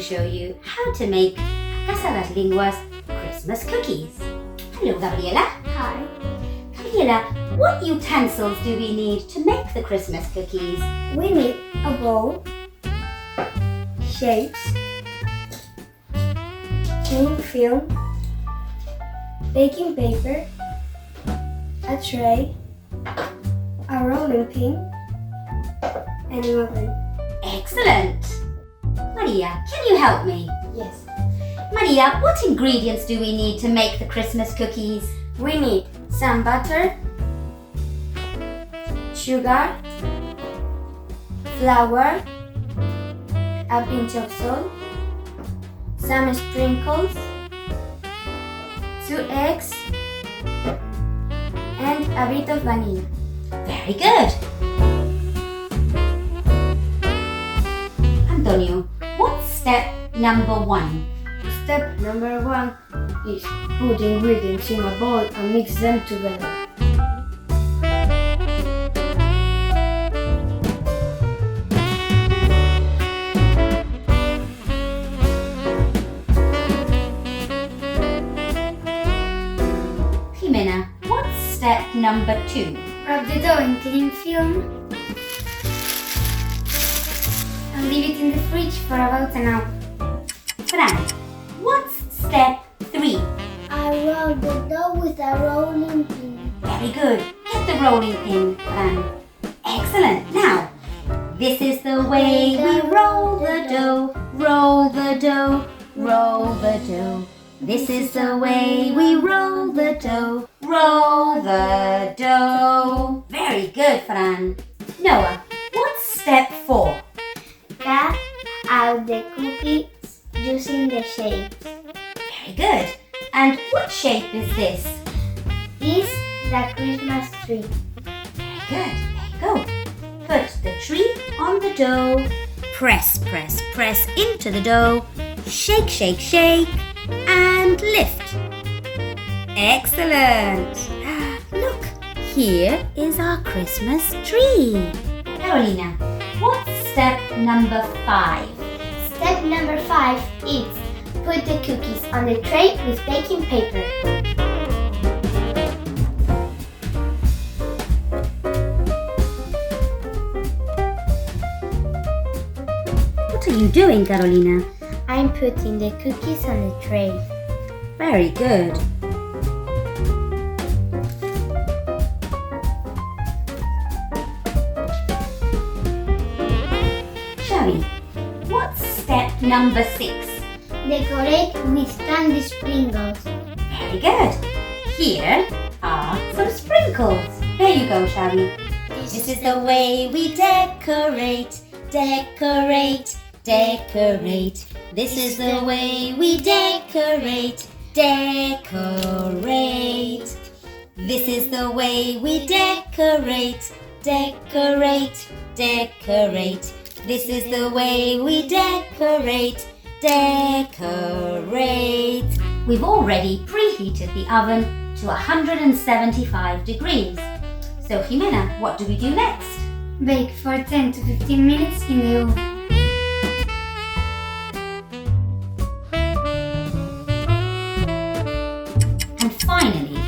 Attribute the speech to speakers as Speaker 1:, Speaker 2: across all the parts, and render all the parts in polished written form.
Speaker 1: show you how to make Casa las Linguas Christmas cookies. Hello, Gabriela.
Speaker 2: Hi.
Speaker 1: Gabriela, what utensils do we need to make the Christmas cookies?
Speaker 2: We need a bowl, shapes, cling film, baking paper, a tray, a rolling pin, and an oven.
Speaker 1: Excellent! Maria, can you help me?
Speaker 2: Yes.
Speaker 1: Maria, what ingredients do we need to make the Christmas cookies?
Speaker 2: We need some butter, sugar, flour, a pinch of salt, some sprinkles, 2 eggs, and a bit of vanilla.
Speaker 1: Very good! Antonio, what's step number 1?
Speaker 2: Step number 1 is put ingredients in a bowl and mix them together.
Speaker 1: Jimena, what's step number 2?
Speaker 2: Wrap the dough in cling film and leave it in the fridge for about an hour.
Speaker 1: Fran, what's step 3?
Speaker 2: I roll the dough with a rolling pin.
Speaker 1: Very good. Get the rolling pin, Fran. Excellent. Now, this is the way we roll the dough, roll the dough, roll the dough. This is the way we roll the dough, roll the dough. Very good, Fran. Noah, what's step 4?
Speaker 2: Cut out the cookies using the shapes.
Speaker 1: Very good. And what shape is this?
Speaker 2: Is the Christmas tree.
Speaker 1: Very good. There you go. Put the tree on the dough. Press, press, press into the dough. Shake, shake, shake. And lift. Excellent. Look, here is our Christmas tree. Carolina, what's step number 5?
Speaker 2: Step number 5 is put the cookies on the tray with baking paper.
Speaker 1: What are you doing, Carolina?
Speaker 2: I'm putting the cookies on the tray.
Speaker 1: Very good. Shari, what's step number 6?
Speaker 2: Decorate with candy sprinkles.
Speaker 1: Very good. Here are some sprinkles. There you go, Shari. This is the way we decorate, decorate, decorate. This is the way we decorate, decorate. This is the way we decorate, decorate, decorate. This is the way we decorate, decorate. We've already preheated the oven to 175 degrees. So, Jimena, what do we do next?
Speaker 2: Bake for 10 to 15 minutes in the oven.
Speaker 1: And finally,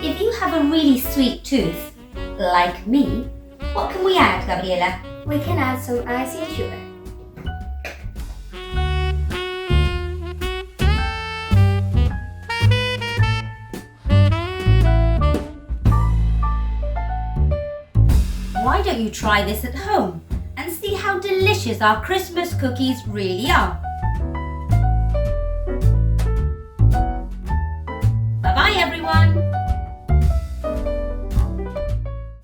Speaker 1: if you have a really sweet tooth, like me, what can we add, Gabriela?
Speaker 2: We can add some ice and sugar.
Speaker 1: Why don't you try this at home and see how delicious our Christmas cookies really are?